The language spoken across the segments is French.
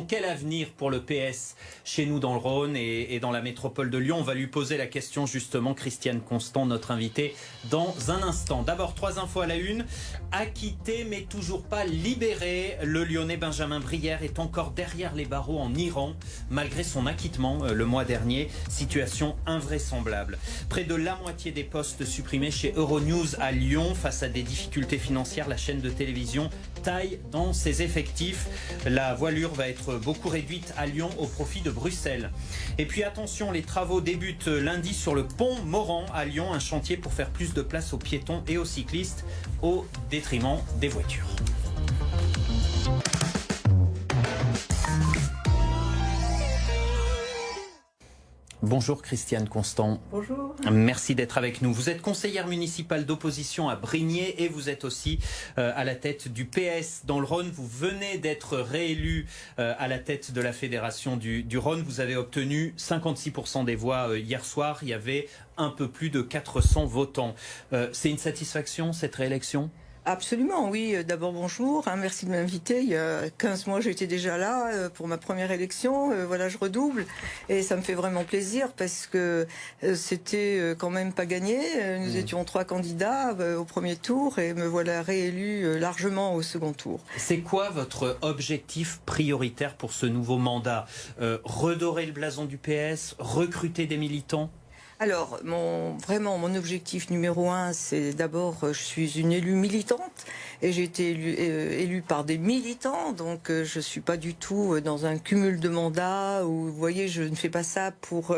Quel avenir pour le PS chez nous dans le Rhône et dans la métropole de Lyon? On va lui poser la question justement, Christiane Constant, notre invitée, dans un instant. D'abord, 3 infos à la une. Acquitté mais toujours pas libéré, le Lyonnais Benjamin Brière est encore derrière les barreaux en Iran, malgré son acquittement le mois dernier. Situation invraisemblable. Près de la moitié des postes supprimés chez Euronews à Lyon. Face à des difficultés financières, la chaîne de télévision taille dans ses effectifs. La voilure va être beaucoup réduite à Lyon au profit de Bruxelles. Et puis attention, les travaux débutent lundi sur le pont Morand à Lyon, un chantier pour faire plus de place aux piétons et aux cyclistes au détriment des voitures. Bonjour Christiane Constant. Bonjour. Merci d'être avec nous. Vous êtes conseillère municipale d'opposition à Brignais et vous êtes aussi à la tête du PS dans le Rhône. Vous venez d'être réélue à la tête de la fédération du Rhône. Vous avez obtenu 56% des voix hier soir. Il y avait un peu plus de 400 votants. C'est une satisfaction cette réélection ? Absolument, oui. D'abord, bonjour. Merci de m'inviter. Il y a 15 mois, j'étais déjà là pour ma première élection. Voilà, je redouble. Et ça me fait vraiment plaisir parce que c'était quand même pas gagné. Nous étions 3 candidats au premier tour et me voilà réélu largement au second tour. C'est quoi votre objectif prioritaire pour ce nouveau mandat ? Redorer le blason du PS, recruter des militants ? Alors, mon objectif numéro 1, c'est d'abord, je suis une élue militante et j'ai été élue par des militants, donc je suis pas du tout dans un cumul de mandats où, vous voyez, je ne fais pas ça pour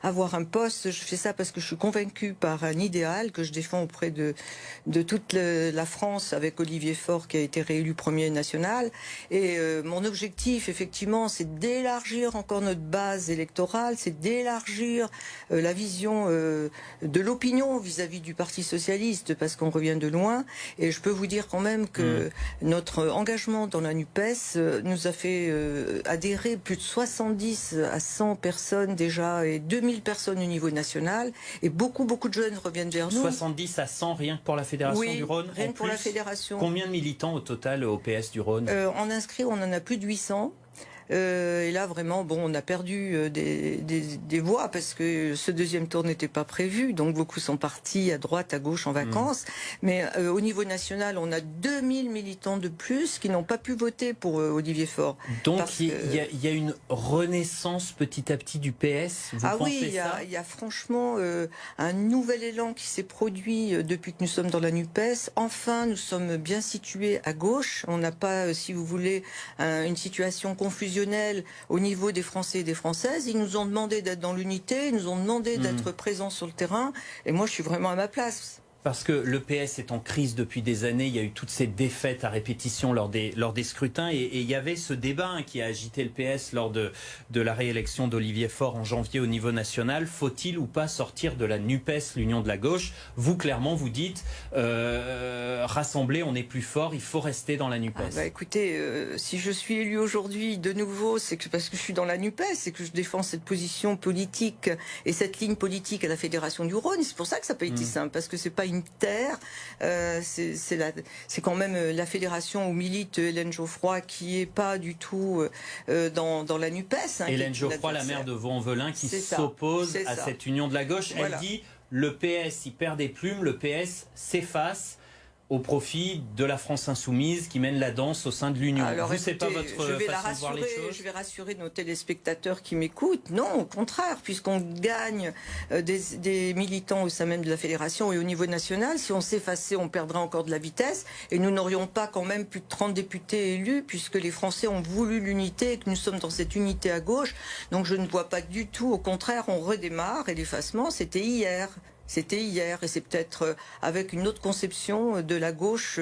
avoir un poste, je fais ça parce que je suis convaincue par un idéal que je défends auprès de toute la France avec Olivier Faure qui a été réélu premier national. Et mon objectif, effectivement, c'est d'élargir encore notre base électorale, c'est d'élargir la vision de l'opinion vis-à-vis du Parti Socialiste, parce qu'on revient de loin. Et je peux vous dire quand même que notre engagement dans la NUPES nous a fait adhérer plus de 70 à 100 personnes déjà, et 2000 personnes au niveau national. Et beaucoup de jeunes reviennent vers nous. 70 à 100 rien que pour la Fédération du Rhône. Rien que pour la Fédération. Combien de militants au total au PS du Rhône ? En inscrits, on en a plus de 800. Et là, vraiment, on a perdu des voix parce que ce deuxième tour n'était pas prévu. Donc, beaucoup sont partis à droite, à gauche en vacances. Mais au niveau national, on a 2000 militants de plus qui n'ont pas pu voter pour Olivier Faure. Donc, il y a une renaissance petit à petit du PS, vous pensez oui, il y a franchement un nouvel élan qui s'est produit depuis que nous sommes dans la NUPES. Enfin, nous sommes bien situés à gauche. On n'a pas, si vous voulez, une situation confusionnelle au niveau des Français et des Françaises. Ils nous ont demandé d'être dans l'unité, ils nous ont demandé d'être présents sur le terrain, et moi je suis vraiment à ma place. Parce que le PS est en crise depuis des années, il y a eu toutes ces défaites à répétition lors des scrutins, et il y avait ce débat qui a agité le PS lors de la réélection d'Olivier Faure en janvier au niveau national. Faut-il ou pas sortir de la NUPES, l'union de la gauche? Vous, clairement, vous dites, rassemblés, on est plus fort, il faut rester dans la NUPES. Écoutez, si je suis élu aujourd'hui de nouveau, c'est parce que je suis dans la NUPES et que je défends cette position politique et cette ligne politique à la Fédération du Rhône. C'est pour ça que ça n'a pas été simple, parce que c'est pas une terre, c'est quand même la fédération où milite Hélène Geoffroy, qui est pas du tout dans la NUPES. Hélène Geoffroy, la maire de Vaux-en-Velin, qui s'oppose à cette union de la gauche. Voilà. Elle dit le PS, il perd des plumes, le PS s'efface au profit de la France insoumise qui mène la danse au sein de l'Union. Vous, c'est pas votre façon de voir les choses? Je vais rassurer nos téléspectateurs qui m'écoutent. Non, au contraire, puisqu'on gagne des militants au sein même de la Fédération et au niveau national, si on s'effaçait, on perdrait encore de la vitesse. Et nous n'aurions pas quand même plus de 30 députés élus, puisque les Français ont voulu l'unité et que nous sommes dans cette unité à gauche. Donc je ne vois pas du tout. Au contraire, on redémarre, et l'effacement, c'était hier. C'était hier, et c'est peut-être avec une autre conception de la gauche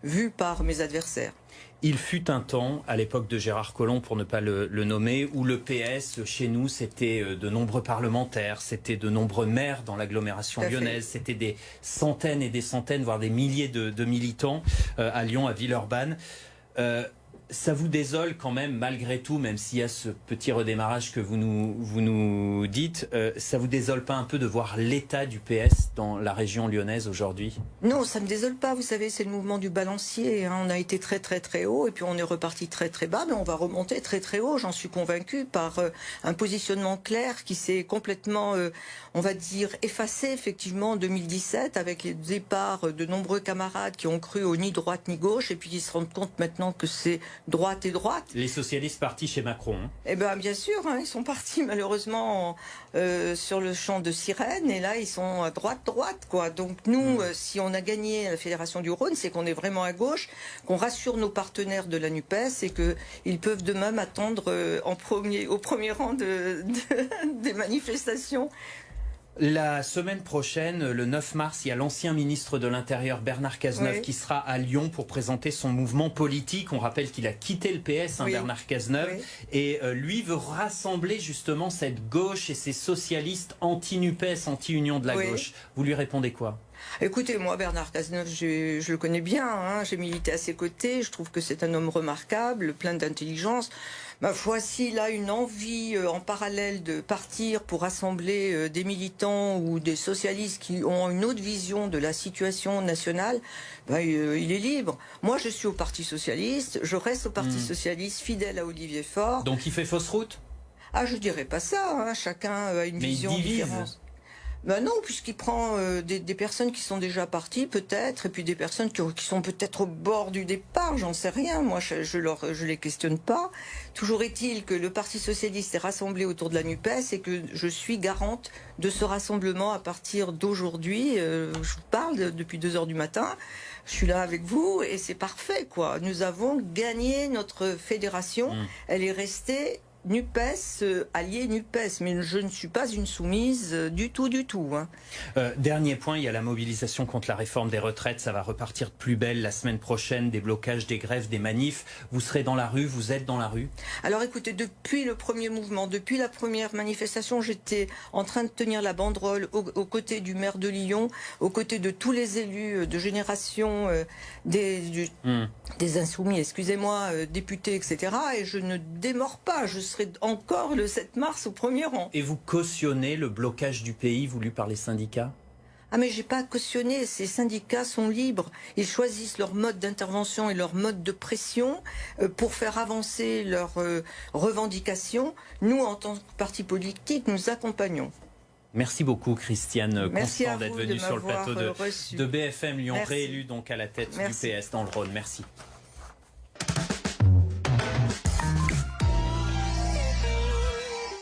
vue par mes adversaires. Il fut un temps, à l'époque de Gérard Collomb, pour ne pas le nommer, où le PS, chez nous, c'était de nombreux parlementaires, c'était de nombreux maires dans l'agglomération lyonnaise, c'était des centaines et des centaines, voire des milliers de militants à Lyon, à Villeurbanne. Ça vous désole quand même, malgré tout, même s'il y a ce petit redémarrage que vous nous dites, ça vous désole pas un peu de voir l'état du PS dans la région lyonnaise aujourd'hui? Non, ça ne me désole pas, vous savez, c'est le mouvement du balancier. Hein. On a été très très très haut et puis on est reparti très très bas, mais on va remonter très très haut, j'en suis convaincue, par un positionnement clair qui s'est complètement, on va dire, effacé effectivement en 2017 avec les départs de nombreux camarades qui ont cru au ni droite ni gauche et puis qui se rendent compte maintenant que c'est droite et droite. Les socialistes partis chez Macron. Hein. Eh bien, bien sûr, hein, ils sont partis malheureusement sur le champ de sirène et là, ils sont à droite, quoi. Donc nous, si on a gagné la Fédération du Rhône, c'est qu'on est vraiment à gauche, qu'on rassure nos partenaires de la NUPES et qu'ils peuvent demain m'attendre au premier rang des manifestations. La semaine prochaine, le 9 mars, il y a l'ancien ministre de l'Intérieur Bernard Cazeneuve qui sera à Lyon pour présenter son mouvement politique. On rappelle qu'il a quitté le PS, Bernard Cazeneuve, et lui veut rassembler justement cette gauche et ces socialistes anti-NUPES, anti-union de la gauche. Vous lui répondez quoi? Écoutez, moi, Bernard Cazeneuve, je le connais bien, hein, j'ai milité à ses côtés, je trouve que c'est un homme remarquable, plein d'intelligence. Ma foi, s'il a une envie en parallèle de partir pour rassembler des militants ou des socialistes qui ont une autre vision de la situation nationale, il est libre. Moi, je suis au Parti Socialiste, je reste au Parti Socialiste, fidèle à Olivier Faure. Donc il fait fausse route? Ah, je dirais pas ça, hein, chacun a une vision différente. Ben non, puisqu'il prend des personnes qui sont déjà parties, peut-être, et puis des personnes qui sont peut-être au bord du départ, j'en sais rien. Moi, je les questionne pas. Toujours est-il que le Parti Socialiste est rassemblé autour de la NUPES et que je suis garante de ce rassemblement à partir d'aujourd'hui. Je vous parle depuis 2 heures du matin. Je suis là avec vous et c'est parfait, quoi. Nous avons gagné notre fédération. Elle est restée NUPES, allié NUPES, mais je ne suis pas une soumise du tout. Hein. Dernier point, il y a la mobilisation contre la réforme des retraites, ça va repartir de plus belle la semaine prochaine, des blocages, des grèves, des manifs. Vous serez dans la rue, vous êtes dans la rue? Alors écoutez, depuis le premier mouvement, depuis la première manifestation, j'étais en train de tenir la banderole aux côtés du maire de Lyon, aux côtés de tous les élus de génération des insoumis, excusez-moi, députés, etc. Et je ne démords pas, je serai encore le 7 mars au premier rang. Et vous cautionnez le blocage du pays voulu par les syndicats? Ah mais j'ai pas cautionné, ces syndicats sont libres, ils choisissent leur mode d'intervention et leur mode de pression pour faire avancer leurs revendications. Nous, en tant que parti politique, nous accompagnons. Merci beaucoup Christiane Constant d'être venue sur le plateau de BFM Lyon, réélue donc à la tête du PS dans le Rhône. Merci.